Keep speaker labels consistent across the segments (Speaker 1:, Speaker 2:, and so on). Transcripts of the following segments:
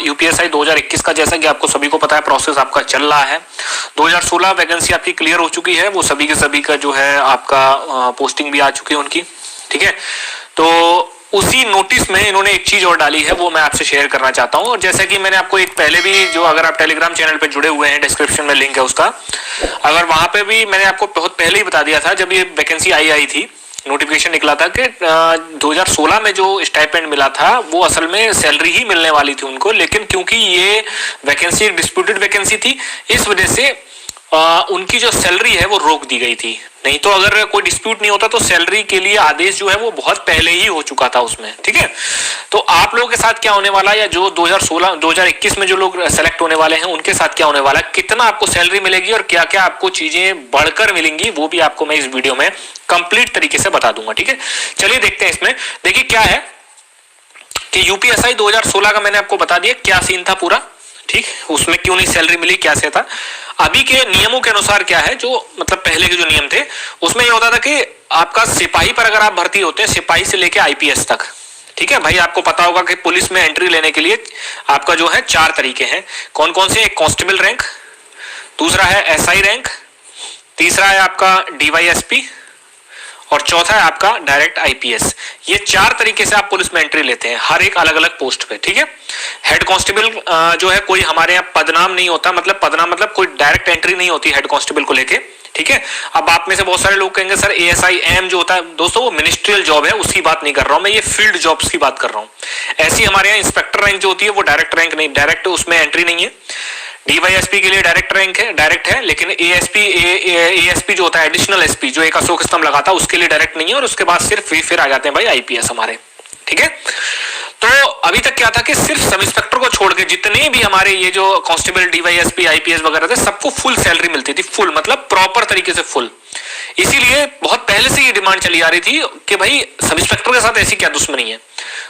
Speaker 1: UPSI 2021 का, जैसा कि आपको सभी को पता है, प्रोसेस आपका चल रहा है। 2016 वैकेंसी आपकी क्लियर हो चुकी है, वो सभी के सभी का जो है आपका पोस्टिंग भी आ चुकी है उनकी, ठीक है। तो उसी नोटिस में इन्होंने एक चीज और डाली है, वो मैं आपसे शेयर करना चाहता हूं। और जैसा कि मैंने आपको एक पहले भी, जो अगर आप टेलीग्राम चैनल पे जुड़े हुए हैं, डिस्क्रिप्शन में लिंक है उसका, अगर वहां पे भी मैंने आपको बहुत पहले ही बता दिया था, जब ये वैकेंसी आई थी, नोटिफिकेशन निकला था कि 2016 में जो स्टाइपेंड मिला था वो असल में सैलरी ही मिलने वाली थी उनको, लेकिन क्योंकि ये वैकेंसी एक डिस्प्यूटेड वैकेंसी थी, इस वजह से उनकी जो सैलरी है वो रोक दी गई थी। नहीं तो अगर कोई डिस्प्यूट नहीं होता तो सैलरी के लिए आदेश जो है वो बहुत पहले ही हो चुका था उसमें, ठीक है। तो आप लोगों के साथ क्या होने वाला है, या जो 2021 में जो लोग सेलेक्ट होने वाले हैं उनके साथ क्या होने वाला है, कितना आपको सैलरी मिलेगी और क्या क्या आपको चीजें बढ़कर मिलेंगी, वो भी आपको मैं इस वीडियो में कंप्लीट तरीके से बता दूंगा, ठीक है। चलिए देखते हैं इसमें। देखिए क्या है कि यूपीएसआई 2016 का मैंने आपको बता दिया क्या सीन था पूरा, ठीक, उसमें क्यों नहीं सैलरी मिली, क्या से था। अभी के नियमों के अनुसार क्या है, जो मतलब पहले के जो नियम थे उसमें यह होता था कि आपका सिपाही पर अगर आप भर्ती होते हैं, सिपाही से लेके आईपीएस तक, ठीक है भाई, आपको पता होगा कि पुलिस में एंट्री लेने के लिए आपका जो है 4 तरीके हैं। कौन कौन से? एक कांस्टेबल रैंक, दूसरा है एसआई रैंक, तीसरा है आपका डीवाईएसपी, और चौथा है आपका डायरेक्ट आईपीएस। ये 4 तरीके से आप पुलिस में एंट्री लेते हैं, हर एक अलग अलग पोस्ट पे, ठीक है। हेड कांस्टेबल जो है कोई हमारे यहाँ पदनाम नहीं होता, मतलब पदनाम मतलब कोई डायरेक्ट एंट्री नहीं होती हेड कांस्टेबल को लेके, ठीक है। अब आप में से बहुत सारे लोग कहेंगे सर एएसआई एम जो होता है, दोस्तों वो मिनिस्ट्रियल जॉब है, उसकी बात नहीं कर रहा हूं मैं, ये फील्ड जॉब्स की बात कर रहा हूं। ऐसी हमारे यहाँ इंस्पेक्टर रैंक जो होती है वो डायरेक्ट रैंक नहीं, डायरेक्ट उसमें एंट्री नहीं है। डीवाईएसपी के लिए डायरेक्ट रैंक है, डायरेक्ट है, लेकिन एएसपी जो होता है एडिशनल एसपी, जो एक अशोक स्तंभ लगाता है, उसके लिए डायरेक्ट नहीं है। और उसके बाद सिर्फ फिर आ जाते हैं भाई आईपीएस हमारे, ठीक है। तो अभी तक क्या था कि सिर्फ सब इंस्पेक्टर को छोड़ के जितने भी हमारे ये जो कांस्टेबल, डीवाईएसपी, आईपीएस वगैरह थे, सबको फुल सैलरी मिलती थी, फुल मतलब प्रॉपर तरीके से फुल। इसीलिए बहुत पहले से ये डिमांड चली आ रही थी कि भाई सब इंस्पेक्टर के साथ ऐसी क्या दुश्मनी है।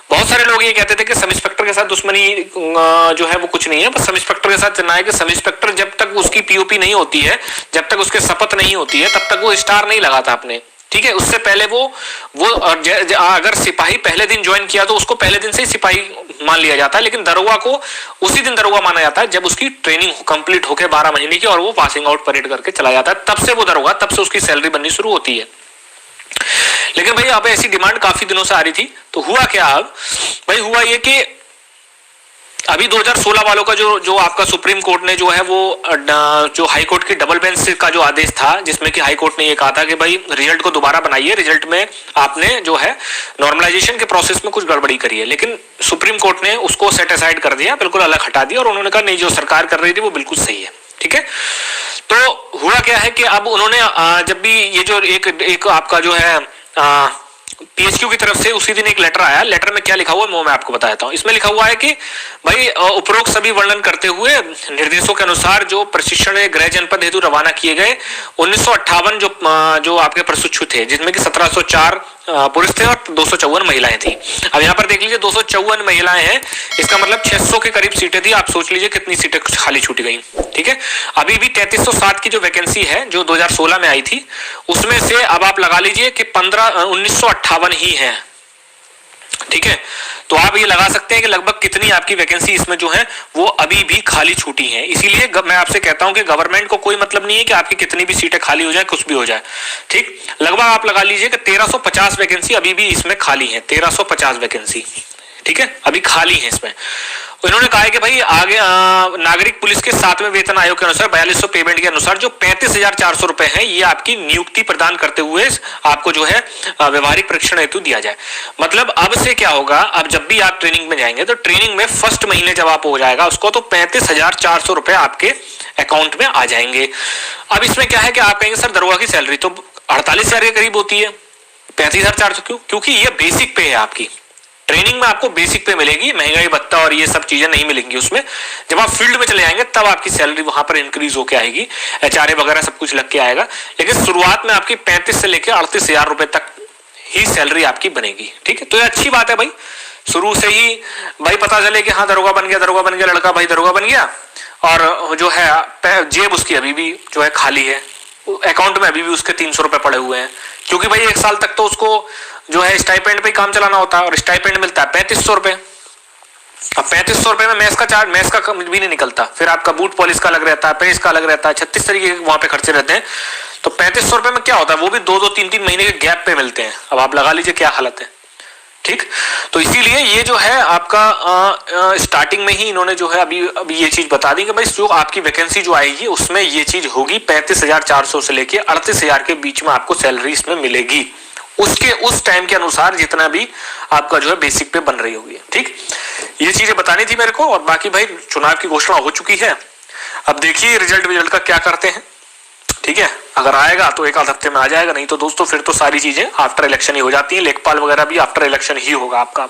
Speaker 1: बहुत सारे लोग ये कहते थे कि सब इंस्पेक्टर के साथ दुश्मनी जो है वो कुछ नहीं है, बस सब इंस्पेक्टर के साथ चलना है कि सब इंस्पेक्टर जब तक उसकी पीओपी नहीं होती है, जब तक उसके शपथ नहीं होती है, तब तक वो स्टार नहीं लगाता अपने, ठीक है। उससे पहले वो अगर सिपाही पहले दिन ज्वाइन किया तो उसको पहले दिन से ही सिपाही मान लिया जाता है, लेकिन दरोगा को उसी दिन दरोगा माना जाता है जब उसकी ट्रेनिंग कंप्लीट होकर 12 महीने की और वो पासिंग आउट परेड करके चला जाता है, तब से वो दरोगा, तब से उसकी सैलरी बननी शुरू होती है। लेकिन भाई अब ऐसी डिमांड काफी दिनों से आ रही थी, तो हुआ क्या अब भाई, हुआ ये कि अभी 2016 वालों का जो आपका सुप्रीम कोर्ट ने जो है वो जो हाई कोर्ट की डबल बेंच का जो आदेश था, जिसमें कि हाई कोर्ट ने ये कहा था कि भाई रिजल्ट को दोबारा बनाइए, रिजल्ट में आपने जो है नॉर्मलाइजेशन के प्रोसेस में कुछ गड़बड़ी करी है। लेकिन सुप्रीम कोर्ट ने उसको सेट असाइड कर दिया, बिल्कुल अलग हटा दिया, और उन्होंने कहा नहीं, जो सरकार कर रही थी वो बिल्कुल सही है, ठीक है। तो हुआ क्या है कि अब उन्होंने जब भी ये जो एक आपका जो है पीएचक्यू की तरफ से उसी दिन एक लेटर आया, लेटर में क्या लिखा हुआ है वो मैं आपको बता देता हूं। इसमें लिखा हुआ है कि भाई उपरोक्त सभी वर्णन करते हुए निर्देशों के अनुसार जो प्रशिक्षण गृह जनपद हेतु रवाना किए गए 1958 जो आपके प्रशिक्षु थे, जिसमें कि 1704 पुरुष थे और 254 महिलाएं थी। अब यहाँ पर देख लीजिए 254 महिलाएं हैं, इसका मतलब 600 के करीब सीटें थी। आप सोच लीजिए कितनी सीटें खाली छूट गई, ठीक है। अभी भी 3307 की जो वैकेंसी है जो 2016 में आई थी, उसमें से अब आप लगा लीजिए कि 1958 ही है, ठीक है। तो आप ये लगा सकते हैं कि लगभग कितनी आपकी वैकेंसी इसमें जो है वो अभी भी खाली छूटी है। इसीलिए मैं आपसे कहता हूं कि गवर्नमेंट को कोई मतलब नहीं है कि आपकी कितनी भी सीटें खाली हो जाए, कुछ भी हो जाए, ठीक। लगभग आप लगा लीजिए कि 1350 वैकेंसी अभी भी इसमें खाली है, 1350 वैकेंसी, ठीक है, अभी खाली है इसमें। इन्होंने कहा है कि भाई आगे नागरिक पुलिस के 7वें वेतन आयोग के अनुसार 4200 पेमेंट के अनुसार जो 35,400 रुपए है, ये आपकी नियुक्ति प्रदान करते हुए आपको जो है व्यवहारिक परीक्षण हेतु दिया जाए। मतलब अब से क्या होगा, अब जब भी आप ट्रेनिंग में जाएंगे तो ट्रेनिंग में फर्स्ट महीने जब आप हो जाएगा उसको, तो 35,400 रुपए आपके अकाउंट में आ जाएंगे। अब इसमें क्या है कि आप कहेंगे सर दरोगा की सैलरी तो 48,000 के करीब होती है, 35,400 क्यों? क्योंकि ये बेसिक पे है आपकी। ट्रेनिंग में आपको बेसिक पे मिलेगी, महंगाई भत्ता और ये सब चीजें नहीं मिलेंगी उसमें। जब आप फील्ड में चले जाएंगे तब आपकी सैलरी वहां पर इंक्रीज होकर आएगी, एचआरए वगैरह सब कुछ लग के आएगा। लेकिन शुरुआत में आपकी 35 से लेकर 38,000 रुपए तक ही सैलरी आपकी बनेगी, ठीक है। तो ये अच्छी बात है भाई, शुरू से ही भाई पता चले कि हाँ दरोगा बन गया, दरोगा बन गया लड़का, भाई दरोगा बन गया, और जो है जेब उसकी अभी भी जो है खाली है, अकाउंट में अभी भी उसके 300 रुपए पड़े हुए हैं, क्योंकि भाई 1 साल तक तो उसको जो है स्टाइपेंड पे काम चलाना होता है, और स्टाइपेंड मिलता है 3500 रुपए, अब 3500 रुपए में मैस का चार्ज, मैस का भी नहीं निकलता, फिर आपका बूट पॉलिश का अलग रहता है, प्रेस का अलग रहता है, 36 तरीके के वहां पे खर्चे रहते हैं। तो 3500 रुपए में क्या होता है, वो भी 2-2 3-3 महीने के गैप पे मिलते हैं। अब आप लगा लीजिए क्या हालत है, ठीक। तो इसीलिए ये जो है आपका स्टार्टिंग में ही इन्होंने जो है अभी ये चीज बता दी कि भाई जो आपकी वैकेंसी जो आएगी उसमें ये चीज होगी, 35,400 से लेके 38,000 के बीच में आपको सैलरी इसमें मिलेगी, उसके उस टाइम के अनुसार जितना भी आपका जो है बेसिक पे बन रही होगी, ठीक। ये चीजें बतानी थी मेरे को। और बाकी भाई चुनाव की घोषणा हो चुकी है, अब देखिए रिजल्ट का क्या करते हैं, ठीक है। अगर आएगा तो एक आध हफ्ते में आ जाएगा, नहीं तो दोस्तों फिर तो सारी चीजें आफ्टर इलेक्शन ही हो जाती हैं। लेखपाल वगैरह भी आफ्टर इलेक्शन ही होगा आपका।